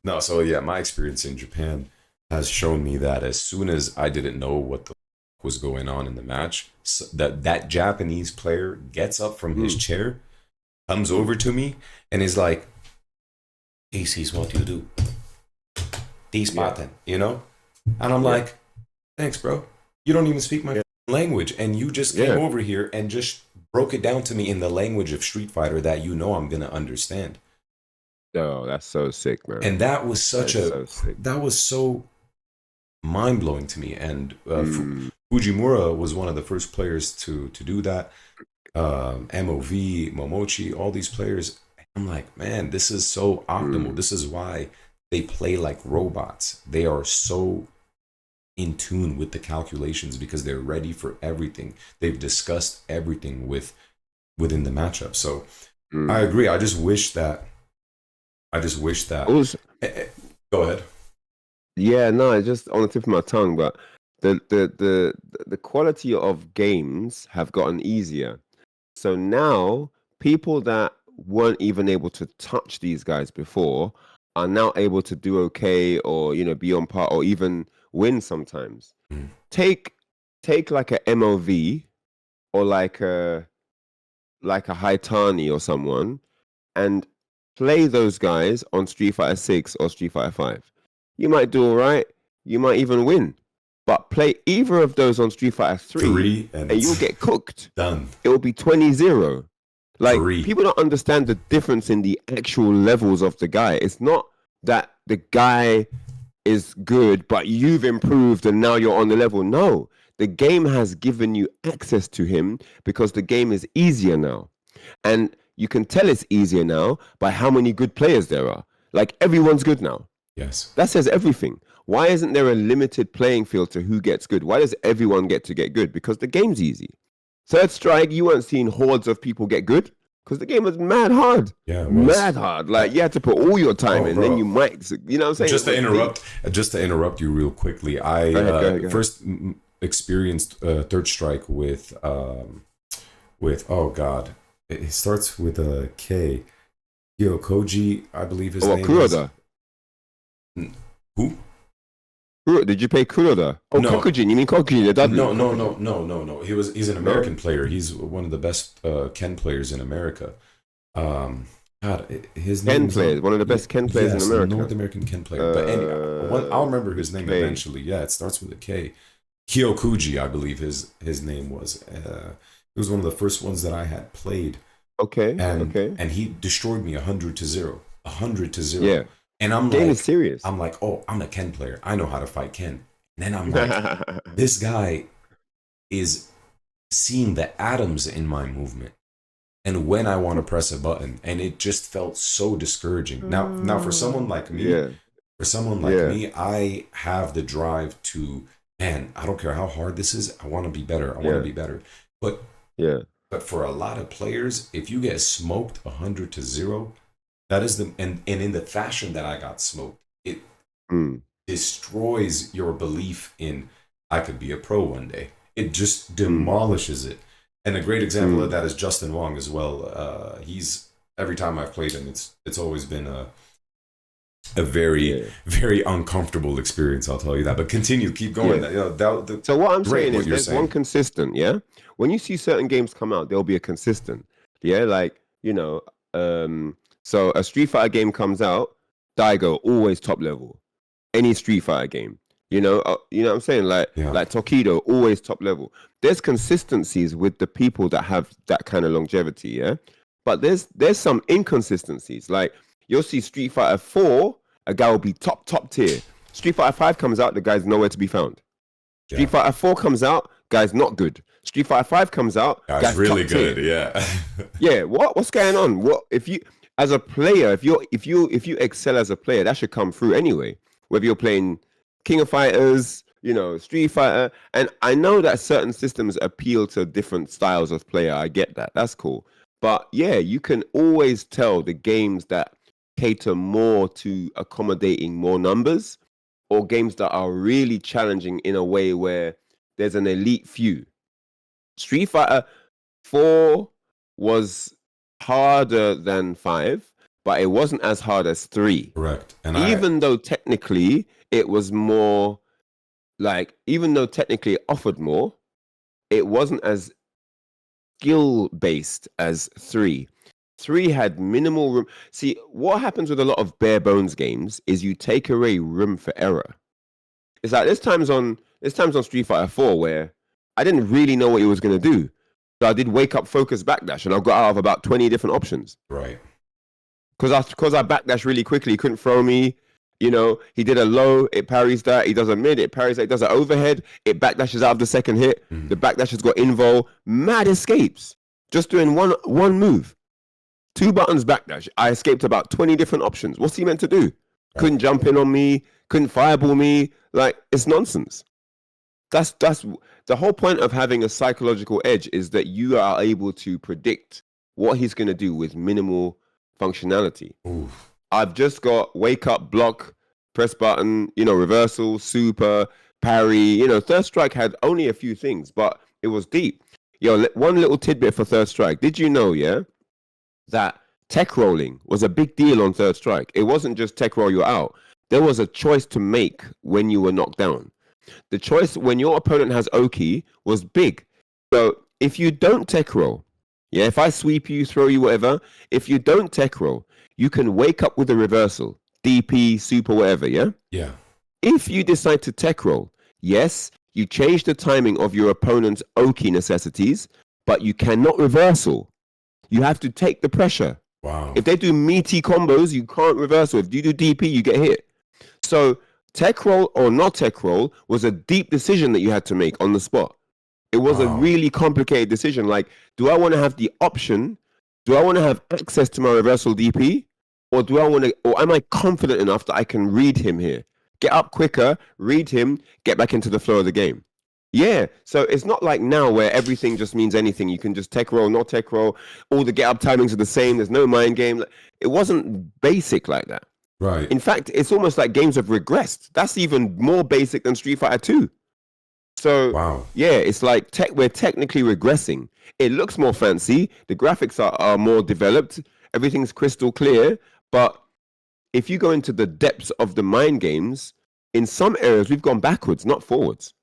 No, so yeah, my experience in Japan has shown me that as soon as I didn't know what the was going on in the match, that Japanese player gets up from his Mm, chair, comes mm, over to me, and is like, "This is what you do, this yeah, pattern," you know? And I'm yeah, like, "Thanks, bro. You don't even speak my yeah, language, and you just came yeah. over here and just broke it down to me in the language of Street Fighter that you know I'm gonna understand." Oh, that's so sick, man. And that was That such is a so sick. that was so mind blowing to me. And Mm, Fujimura was one of the first players to do that. MOV, Momochi, all these players. I'm like, man, this is so optimal. mm, This is why they play like robots. They are so in tune with the calculations because they're ready for everything. They've discussed everything within the matchup. So I mm. agree. I just wish that. Also, eh, eh, Go ahead. yeah, no, it's just on the tip of my tongue, but the quality of games have gotten easier. So now people that weren't even able to touch these guys before are now able to do okay or be on par or even win sometimes. Mm. Take take like a MOV or like a Haitani or someone and play those guys on Street Fighter 6 or Street Fighter 5. You might do all right, you might even win. But play either of those on Street Fighter 3 Three and and you'll it's get cooked. done. It will be 20-0. Like Three. people don't understand the difference in the actual levels of the guy. It's not that the guy is good, but you've improved and now you're on the level. No, the game has given you access to him because the game is easier now. And you can tell it's easier now by how many good players there are. Like everyone's good now. Yes. That says everything. Why isn't there a limited playing field to who gets good? Why does everyone get good? Because the game's easy. Third Strike, you weren't seeing hordes of people get good because the game was mad hard. Yeah, it Mad was. hard. Uh, Like you had to put all your time oh, in, then you bro. might, you know what I'm saying? It Just to was deep. interrupt, just to interrupt you real quickly. Go I ahead, go ahead, go ahead. first experienced Third Strike with oh god, it starts with a K. Yo Koji, I believe his Oh, what, name is. Kuroda? Who? Did you play Kuroda? Oh, No, Kokujin. You mean Kokujin, the W. no, no, no, Kokujin. no, no, no. He's an No? American player. He's one of the best Ken players in America. Um, God, his Ken name's players. One of the yeah, best Ken players in yes, a America. North American Ken player. But any, I'll remember The his name K. eventually. Yeah, it starts with a K. Kyokuji, I believe his name was. It was one of the first ones that I had played, Okay, and okay. he destroyed me 100-0, 100-0. Yeah. And Game is serious. I'm like, oh, I'm a Ken player. I know how to fight Ken. And then I'm like, this guy is seeing the atoms in my movement and when I want to press a button, and it just felt so discouraging. Now for someone like me, Yeah, yeah, I have the drive to, man, I don't care how hard this is, I want to be better. I want to yeah, be better. But yeah. but for a lot of players, if you get smoked 100-0, that is and in the fashion that I got smoked, it Mm, destroys your belief in I could be a pro one day. It just mm, demolishes it. And a great example of mm. that is Justin Wong as well. He's every time I've played him, it's always been a very Yeah, very uncomfortable experience. I'll tell you that. But continue, keep going. yeah. So what I'm Great saying what is you're there's one saying. consistent, yeah? When you see certain games come out, there'll be a consistent. Yeah, like, so a Street Fighter game comes out, Daigo always top level. Any Street Fighter game. You know what I'm saying? Yeah, Like Tokido, always top level. There's consistencies with the people that have that kind of longevity, yeah. But there's some inconsistencies. Like you'll see Street Fighter 4, a guy will be top tier. Street Fighter 5 comes out, the guy's nowhere to be found. yeah. Street Fighter 4 comes out, guy's not good. Street Fighter 5 comes out, Guy's guy's really top good. tier. Yeah. Yeah, what's going on? What if you as a player, if you excel as a player, that should come through anyway. Whether you're playing King of Fighters, Street Fighter, and I know that certain systems appeal to different styles of player. I get that. That's cool. But yeah, you can always tell the games that cater more to accommodating more numbers or games that are really challenging in a way where there's an elite few. Street Fighter 4 was harder than 5, but it wasn't as hard as 3. Correct. And even though technically it was more like, even though technically it offered more, it wasn't as skill based as 3. 3 had minimal room. See, what happens with a lot of bare bones games is you take away room for error. It's like there's times on Street Fighter 4 where I didn't really know what he was going to do. So I did wake up, focus, backdash, and I got out of about 20 different options. Right. Because I backdash really quickly, he couldn't throw me. You know, he did a low, it parries that. He does a mid, it parries that. He does an overhead, it backdashes out of the second hit. The backdash has got invo. Mad escapes. Just doing one move. 2 buttons backdash. I escaped about 20 different options. What's he meant to do? Right. Couldn't jump in on me. Couldn't fireball me. Like, it's nonsense. That's the whole point of having a psychological edge, is that you are able to predict what he's going to do with minimal functionality. Oof. I've just got wake up, block, press button, reversal, super, parry. Third strike had only a few things, but it was deep. One little tidbit for third strike. Did you know, that tech rolling was a big deal on third strike? It wasn't just tech roll, you're out. There was a choice to make when you were knocked down. The choice when your opponent has Oki was big. So if you don't tech roll, if I sweep you, throw you, whatever, if you don't tech roll, you can wake up with a reversal, DP, super, whatever, yeah? Yeah. If you decide to tech roll, yes, you change the timing of your opponent's Oki necessities, but you cannot reversal. You have to take the pressure. Wow. If they do meaty combos, you can't reversal. If you do DP, you get hit. So tech roll or not tech roll was a deep decision that you had to make on the spot. It was a really complicated decision. Like, do I want to have the option? Do I want to have access to my reversal DP? Or am I confident enough that I can read him here? Get up quicker, read him, get back into the flow of the game. Yeah, so it's not like now where everything just means anything. You can just tech roll, not tech roll. All the get up timings are the same. There's no mind game. It wasn't basic like that. Right. In fact, it's almost like games have regressed. That's even more basic than Street Fighter 2. So, wow. Yeah, it's like we're technically regressing. It looks more fancy. The graphics are more developed. Everything's crystal clear. But if you go into the depths of the mind games, in some areas, we've gone backwards, not forwards.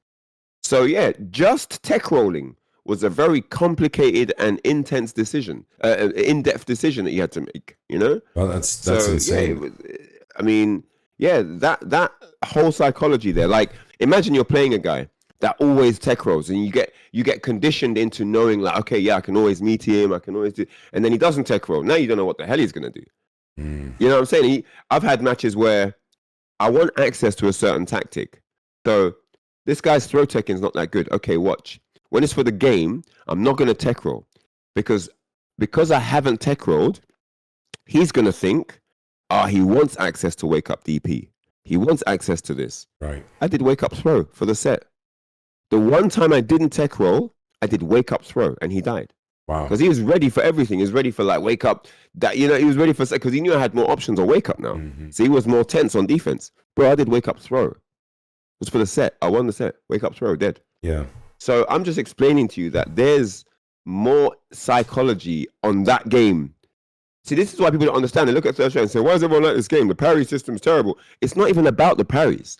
So, yeah, just tech rolling was a very complicated and intense decision, in-depth decision that you had to make, Well, that's insane. Yeah, that whole psychology there. Like, imagine you're playing a guy that always tech rolls, and you get conditioned into knowing, like, okay, yeah, I can always meet him, I can always do, and then he doesn't tech roll. Now you don't know what the hell he's gonna do. You know what I'm saying? I've had matches where I want access to a certain tactic. So this guy's throw teching is not that good. Okay, watch. When it's for the game, I'm not gonna tech roll because I haven't tech rolled. He's gonna think, he wants access to wake up DP. He wants access to this. Right. I did wake up throw for the set. The one time I didn't tech roll, I did wake up throw, and he died. Wow. Because he was ready for everything. He was ready for, like, wake up. That, he was ready for, because he knew I had more options on wake up now. So he was more tense on defense. Bro, I did wake up throw. It was for the set. I won the set. Wake up throw, dead. Yeah. So I'm just explaining to you that there's more psychology on that game. See, this is why people don't understand. They look at third strike and say, why does everyone like this game? The parry system's terrible. It's not even about the parries.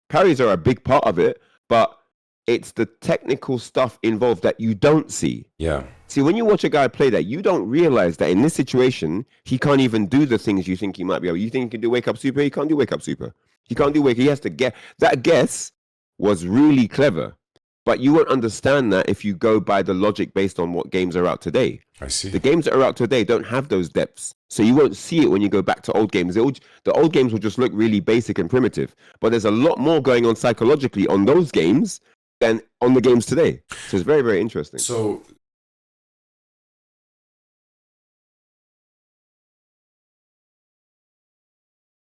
Parries are a big part of it, but it's the technical stuff involved that you don't see. Yeah. See, when you watch a guy play that, you don't realize that in this situation, he can't even do the things you think he might be able. You think he can do wake up super? He can't do wake up super. He can't do wake. He has to guess. That guess was really clever. But you won't understand that if you go by the logic based on what games are out today. I see. The games that are out today don't have those depths. So you won't see it when you go back to old games. The old games will just look really basic and primitive. But there's a lot more going on psychologically on those games than on the games today. So it's very, very interesting. So